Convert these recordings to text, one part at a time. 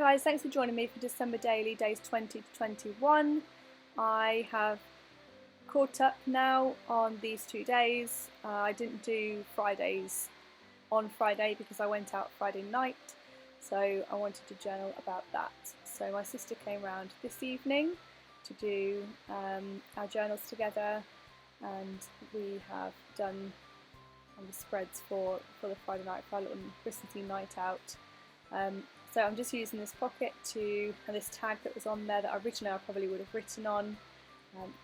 guys, thanks for joining me for December Daily, days 20 to 21. I have caught up now on these 2 days. I didn't do Fridays on Friday because I went out Friday night, so I wanted to journal about that. So my sister came round this evening to do our journals together, and we have done the spreads for the Friday night, for our little Christmassy night out. So I'm just using this pocket and this tag that was on there that originally I probably would have written on,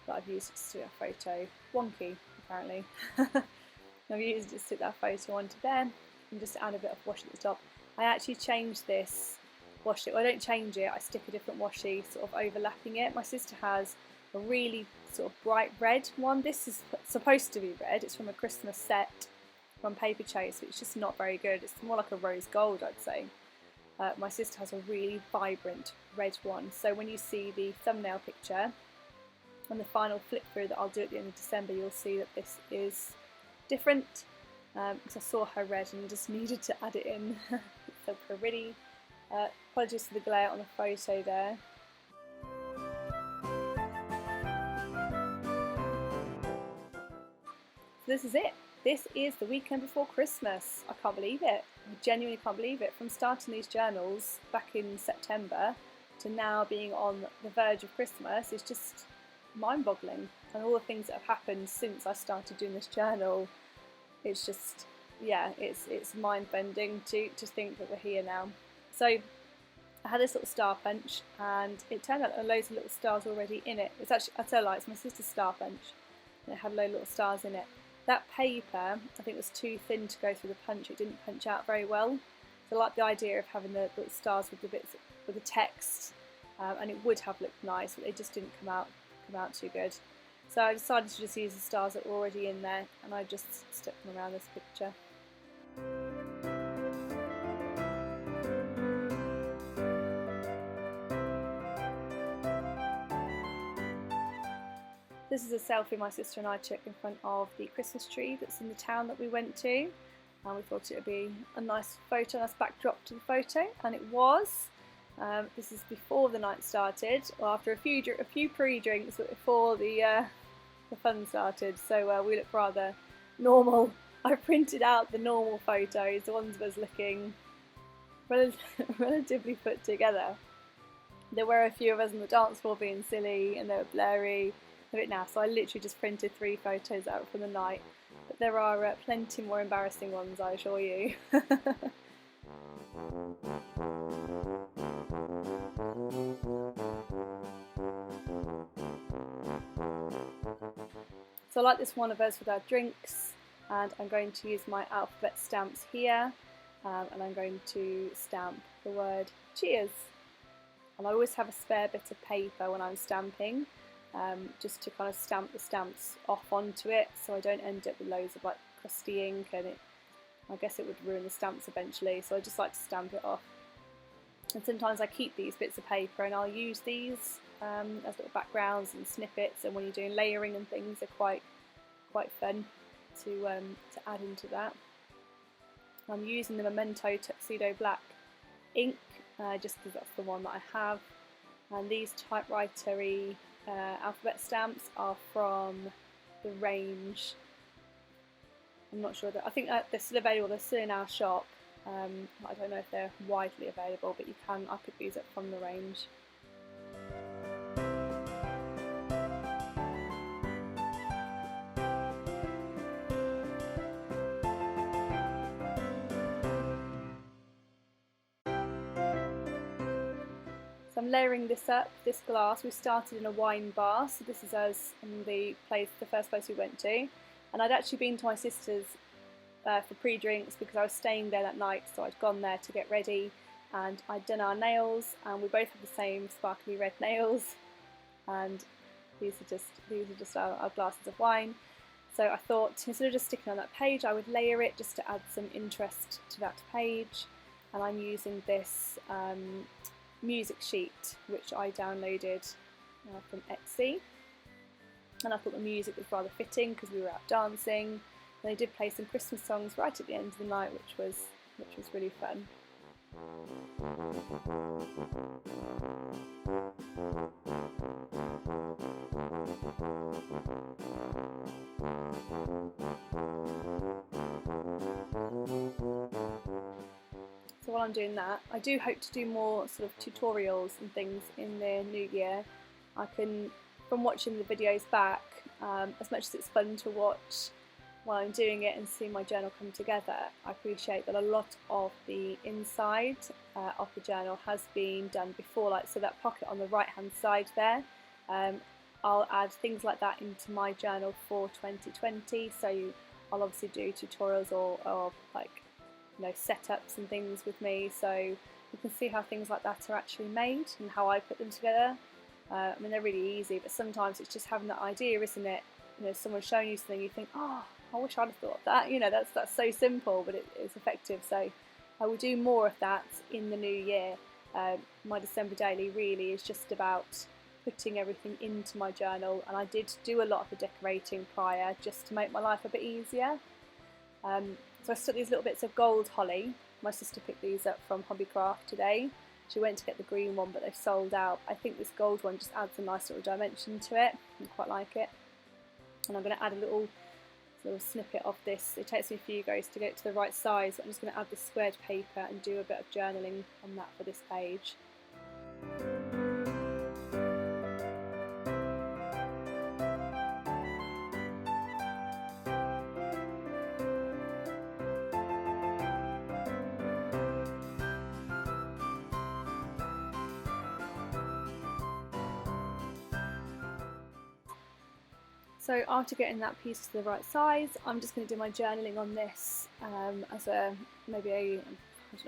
but I've used it to stick that photo. Wonky, apparently. I've used it to stick that photo onto there and just add a bit of washi at the top. I actually changed this washi. Well, I don't change it, I stick a different washi sort of overlapping it. My sister has a really sort of bright red one. This is supposed to be red. It's from a Christmas set from Paper Chase, but it's just not very good. It's more like a rose gold, I'd say. My sister has a really vibrant red one, so when you see the thumbnail picture and the final flip through that I'll do at the end of December, you'll see that this is different, because I saw her red and just needed to add it in. It's so pretty. Apologies for the glare on the photo there. So this is it. This is the weekend before Christmas. I can't believe it. I genuinely can't believe it. From starting these journals back in September to now being on the verge of Christmas is just mind-boggling. And all the things that have happened since I started doing this journal, it's just, yeah, it's mind-bending to think that we're here now. So I had this little star punch, and it turned out there were loads of little stars already in it. It's actually, I tell you, it's my sister's star punch, and it had loads of little stars in it. That paper, I think, was too thin to go through the punch. It didn't punch out very well. So I like the idea of having the little stars with the bits with the text, and it would have looked nice, but they just didn't come out too good. So I decided to just use the stars that were already in there, and I just stuck them around this picture. This is a selfie my sister and I took in front of the Christmas tree that's in the town that we went to, and we thought it would be a nice photo, nice backdrop to the photo, and it was. This is before the night started, or after a few pre-drinks, but before the fun started. So we look rather normal. I printed out the normal photos, the ones of us looking relatively put together. There were a few of us on the dance floor being silly, and they were blurry. It now, so I literally just printed 3 photos out from the night, but there are plenty more embarrassing ones, I assure you. So I like this one of us with our drinks, and I'm going to use my alphabet stamps here, and I'm going to stamp the word cheers. And I always have a spare bit of paper when I'm stamping, just to kind of stamp the stamps off onto it, so I don't end up with loads of like crusty ink, and I guess it would ruin the stamps eventually, so I just like to stamp it off. And sometimes I keep these bits of paper and I'll use these as little backgrounds and snippets, and when you're doing layering and things, they're quite fun to add into that. I'm using the Memento Tuxedo Black ink, just because that's the one that I have, and these typewriter-y alphabet stamps are from the range. I'm not sure I think they're still available. They're still in our shop. I don't know if they're widely available, but I picked these up from the range. So I'm layering this up, this glass. We started in a wine bar, so this is us in the first place we went to. And I'd actually been to my sister's for pre-drinks because I was staying there that night, so I'd gone there to get ready, and I'd done our nails, and we both have the same sparkly red nails, and these are just our glasses of wine. So I thought, instead of just sticking on that page, I would layer it just to add some interest to that page. And I'm using this music sheet which I downloaded from Etsy, and I thought the music was rather fitting because we were out dancing, and they did play some Christmas songs right at the end of the night, which was really fun. So while I'm doing that, I do hope to do more sort of tutorials and things in the new year. I can, from watching the videos back, as much as it's fun to watch while I'm doing it and see my journal come together, I appreciate that a lot of the inside of the journal has been done before, like so that pocket on the right hand side there. I'll add things like that into my journal for 2020, so I'll obviously do tutorials or like setups and things with me, so you can see how things like that are actually made and how I put them together. I mean, they're really easy, but sometimes it's just having that idea, isn't it? Someone's showing you something, you think, oh, I wish I'd have thought of that. That's so simple, but it's effective. So I will do more of that in the new year. My December daily really is just about putting everything into my journal, and I did do a lot of the decorating prior just to make my life a bit easier. So I stuck these little bits of gold holly. My sister picked these up from Hobbycraft today. She went to get the green one, but they've sold out. I think this gold one just adds a nice little dimension to it. I quite like it. And I'm going to add a little snippet of this. It takes me a few goes to get it to the right size, but I'm just going to add this squared paper and do a bit of journaling on that for this page. So after getting that piece to the right size, I'm just going to do my journaling on this as maybe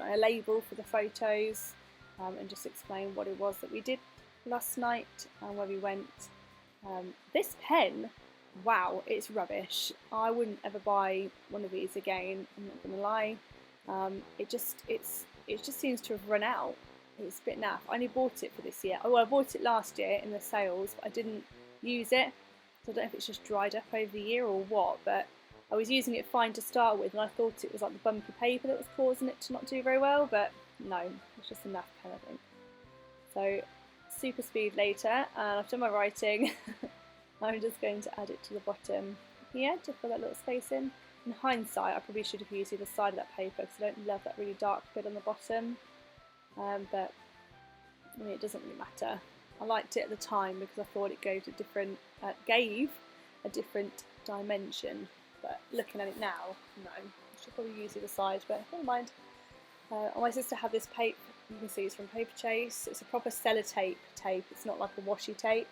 a label for the photos, and just explain what it was that we did last night and where we went. This pen, wow, it's rubbish. I wouldn't ever buy one of these again, I'm not going to lie. It just seems to have run out. It's a bit naff. I only bought it for this year. Oh, well, I bought it last year in the sales, but I didn't use it. So I don't know if it's just dried up over the year or what, but I was using it fine to start with, and I thought it was like the bumpy paper that was causing it to not do very well, but no, it's just a naff pen, I think. So super speed later, and I've done my writing. I'm just going to add it to the bottom here to fill that little space in. In hindsight, I probably should have used the other side of that paper because I don't love that really dark bit on the bottom, but I mean, it doesn't really matter. I liked it at the time because I thought it gave a different dimension, but looking at it now, no, I should probably use the other side, but never mind. My sister had this tape, you can see it's from Paper Chase. It's a proper sellotape tape, it's not like a washi tape.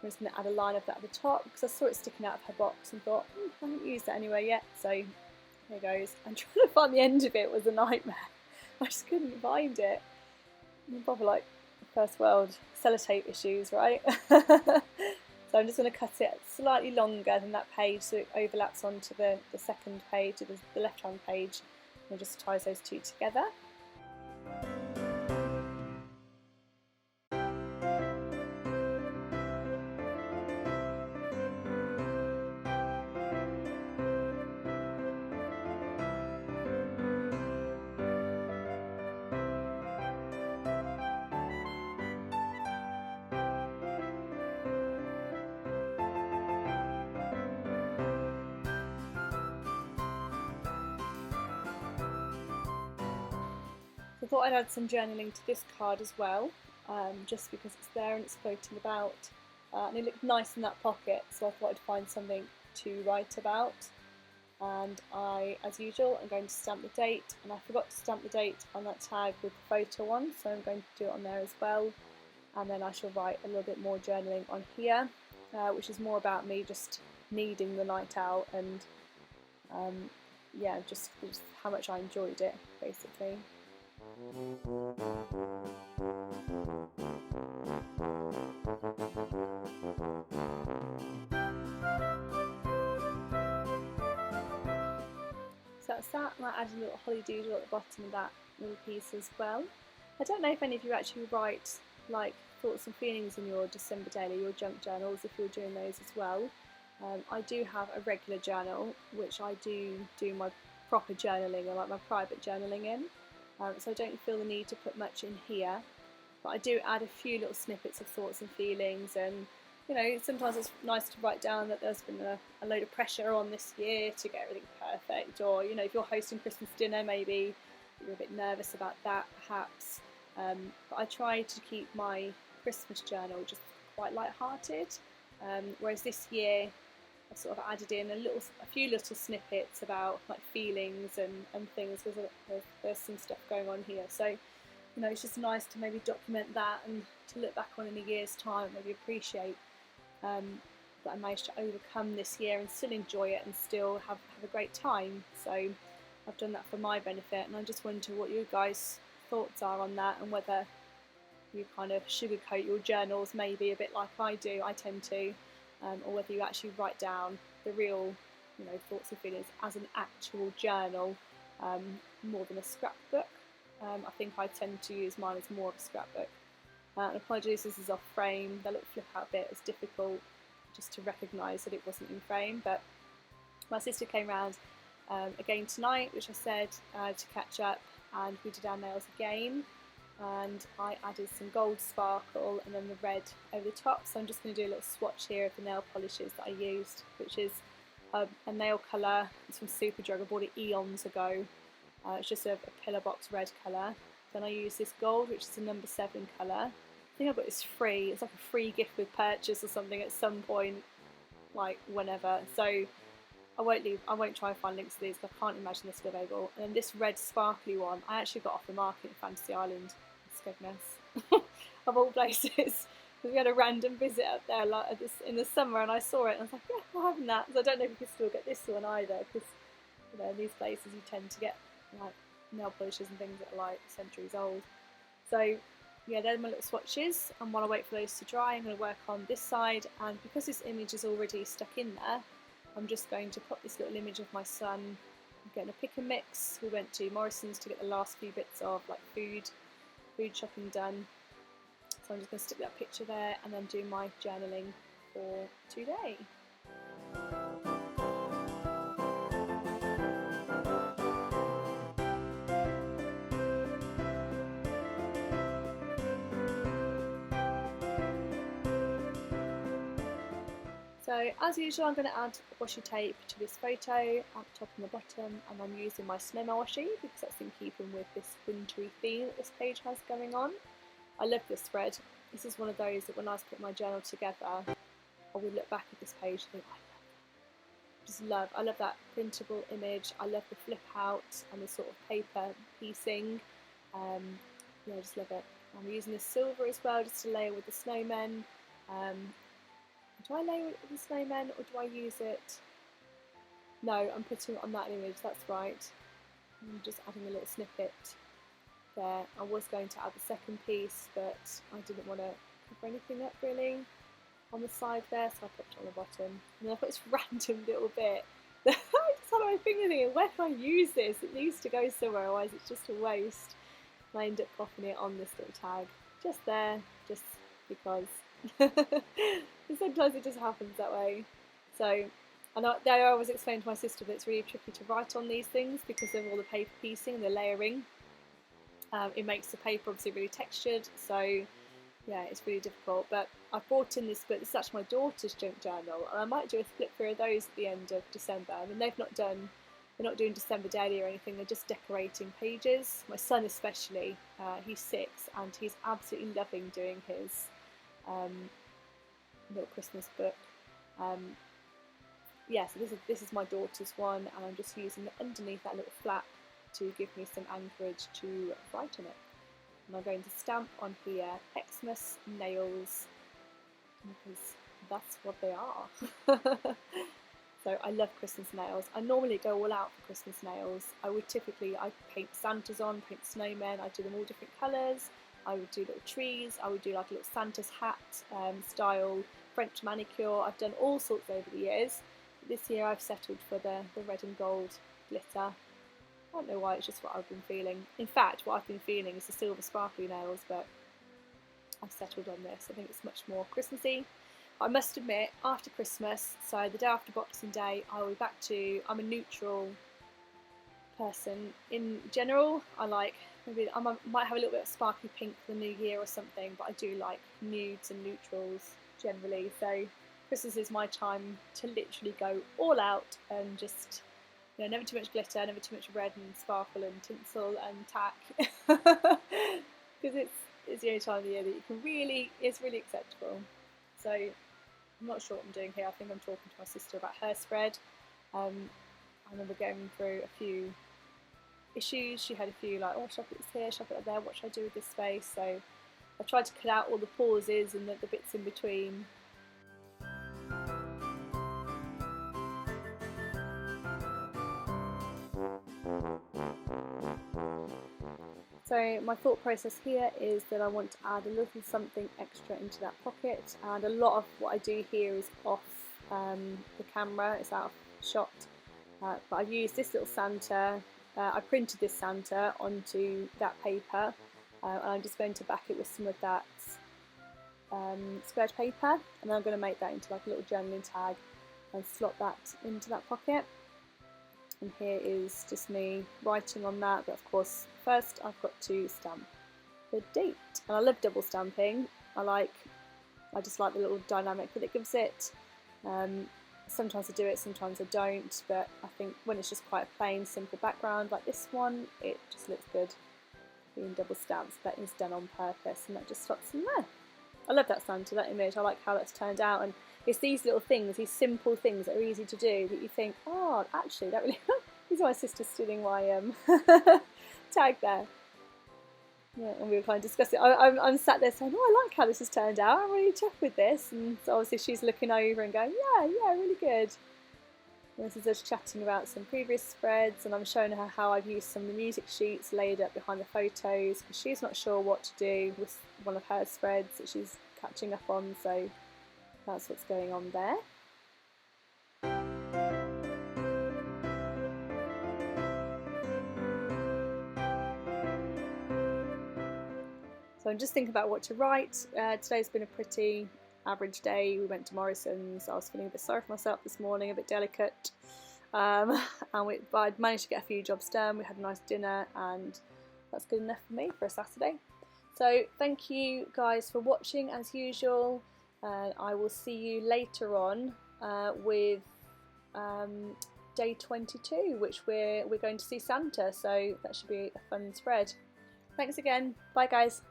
I'm just going to add a line of that at the top because I saw it sticking out of her box and thought, I haven't used that anywhere yet, so here goes. And trying to find the end of it was a nightmare. I just couldn't find it. Probably like first world sellotape issues, right? So I'm just going to cut it slightly longer than that page so it overlaps onto the second page, or the left hand page, and just ties those two together. I thought I'd add some journaling to this card as well, just because it's there and it's floating about, and it looked nice in that pocket, so I thought I'd find something to write about. And I, as usual, am going to stamp the date, and I forgot to stamp the date on that tag with the photo on, so I'm going to do it on there as well. And then I shall write a little bit more journaling on here, which is more about me just needing the night out and yeah, just how much I enjoyed it, basically. So that's that, and I added a little holly doodle at the bottom of that little piece as well. I don't know if any of you actually write like thoughts and feelings in your December daily, your junk journals, if you're doing those as well. I do have a regular journal which I do my proper journaling, or like my private journaling in. so I don't feel the need to put much in here, but I do add a few little snippets of thoughts and feelings, and sometimes it's nice to write down that there's been a load of pressure on this year to get everything perfect, or if you're hosting Christmas dinner, maybe you're a bit nervous about that perhaps, but I try to keep my Christmas journal just quite light-hearted, whereas this year I've sort of added in a few little snippets about like feelings and things, because there's some stuff going on here, so it's just nice to maybe document that and to look back on in a year's time, maybe appreciate that I managed to overcome this year and still enjoy it and still have a great time. So I've done that for my benefit, and I just wonder what you guys' thoughts are on that, and whether you kind of sugarcoat your journals maybe a bit like I do, I tend to, or whether you actually write down the real thoughts and feelings as an actual journal, more than a scrapbook. I think I tend to use mine as more of a scrapbook. And apologies, this is off frame. The little flip out bit is difficult just to recognise that it wasn't in frame. But my sister came round again tonight, which I said, to catch up, and we did our nails again. And I added some gold sparkle and then the red over the top. So I'm just going to do a little swatch here of the nail polishes that I used, which is a nail colour. It's from Superdrug. I bought it eons ago. It's just a pillar box red colour. Then I use this gold, which is a number 7 colour. I think I got this free. It's like a free gift with purchase or something at some point, like whenever. So I won't try and find links to these, because I can't imagine this available. And then this red sparkly one, I actually got off the market in Fantasy Island. Goodness, of all places, because we had a random visit up there in the summer, and I saw it and I was like, yeah, I'm having that. So I don't know if you can still get this one either, because in these places you tend to get like nail polishes and things that are like centuries old. So yeah, they're my little swatches, and while I wait for those to dry, I'm going to work on this side. And because this image is already stuck in there, I'm just going to put this little image of my son. I'm getting a pick and mix. We went to Morrison's to get the last few bits of like food shopping done, so I'm just going to stick that picture there and then do my journaling for today. So as usual, I'm going to add washi tape to this photo at the top and the bottom, and I'm using my snowman washi because that's in keeping with this wintry theme that this page has going on. I love this thread. This is one of those that when I put my journal together, I will look back at this page and think, I love that printable image. I love the flip out and the sort of paper piecing. Yeah, I just love it. I'm using this silver as well, just to layer with the snowmen. Do I layer it with the snowmen, or do I use it? No, I'm putting it on that image, that's right. I'm just adding a little snippet there. I was going to add the second piece, but I didn't want to cover anything up really on the side there, so I put it on the bottom. And then I put this random little bit. I just had my finger thinking, where can I use this? It needs to go somewhere, otherwise it's just a waste. And I end up popping it on this little tag, just there, just because. And sometimes it just happens that way. So, and I always explain to my sister that it's really tricky to write on these things because of all the paper piecing and the layering. It makes the paper obviously really textured, so yeah, it's really difficult. But I've brought in this book. This is actually my daughter's junk journal, and I might do a flip through of those at the end of December. I mean, they're not doing December daily or anything, they're just decorating pages. My son especially, he's 6 and he's absolutely loving doing his little Christmas book. Yeah, so this is my daughter's one, and I'm just using underneath that little flap to give me some anchorage to write on it. And I'm going to stamp on here Xmas nails, because that's what they are. So I love Christmas nails. I normally go all out for Christmas nails. I paint Santas on, paint snowmen, I do them all different colours. I would do little trees, I would do like a little Santa's hat style French manicure. I've done all sorts over the years. This year I've settled for the red and gold glitter. I don't know why, it's just what I've been feeling. In fact, what I've been feeling is the silver sparkly nails, but I've settled on this. I think it's much more Christmassy. I must admit, after Christmas, so the day after Boxing Day, I'll be back to, I'm a neutral person in general. I like, maybe might have a little bit of sparkly pink for the new year or something, but I do like nudes and neutrals generally. So Christmas is my time to literally go all out and just, you know, never too much glitter, never too much red and sparkle and tinsel and tack, because it's the only time of the year that you can really, it's really acceptable. So I'm not sure what I'm doing here. I think I'm talking to my sister about her spread. And then we're going through a few issues. She had a few like, oh, should I put this here, should I put it there, what should I do with this space? So I tried to cut out all the pauses and the bits in between. So my thought process here is that I want to add a little something extra into that pocket, and a lot of what I do here is off the camera, it's out of shot, but I've used this little Santa. I printed this Santa onto that paper, and I'm just going to back it with some of that squared paper, and then I'm going to make that into like a little journaling tag and slot that into that pocket. And here is just me writing on that, but of course first I've got to stamp the date. And I love double stamping. I just like the little dynamic that it gives it. Sometimes I do it, sometimes I don't, but I think when it's just quite a plain, simple background like this one, it just looks good being double stamped. That is done on purpose, and that just slots in there. I love that Santa, that image. I like how that's turned out, and it's these little things, these simple things that are easy to do that you think, oh, actually, that really. These are my sister stealing my tag there. Yeah, and we were kind of discussing. I'm sat there saying, oh, I like how this has turned out. I'm really chuffed with this, and so obviously she's looking over and going, yeah, really good. And this is us chatting about some previous spreads, and I'm showing her how I've used some of the music sheets laid up behind the photos, because she's not sure what to do with one of her spreads that she's catching up on, so that's what's going on there. So I'm just thinking about what to write. Today's been a pretty average day. We went to Morrison's. I was feeling a bit sorry for myself this morning, a bit delicate. But I'd managed to get a few jobs done. We had a nice dinner, and that's good enough for me for a Saturday. So thank you guys for watching as usual. I will see you later on with day 22, which we're going to see Santa. So that should be a fun spread. Thanks again. Bye guys.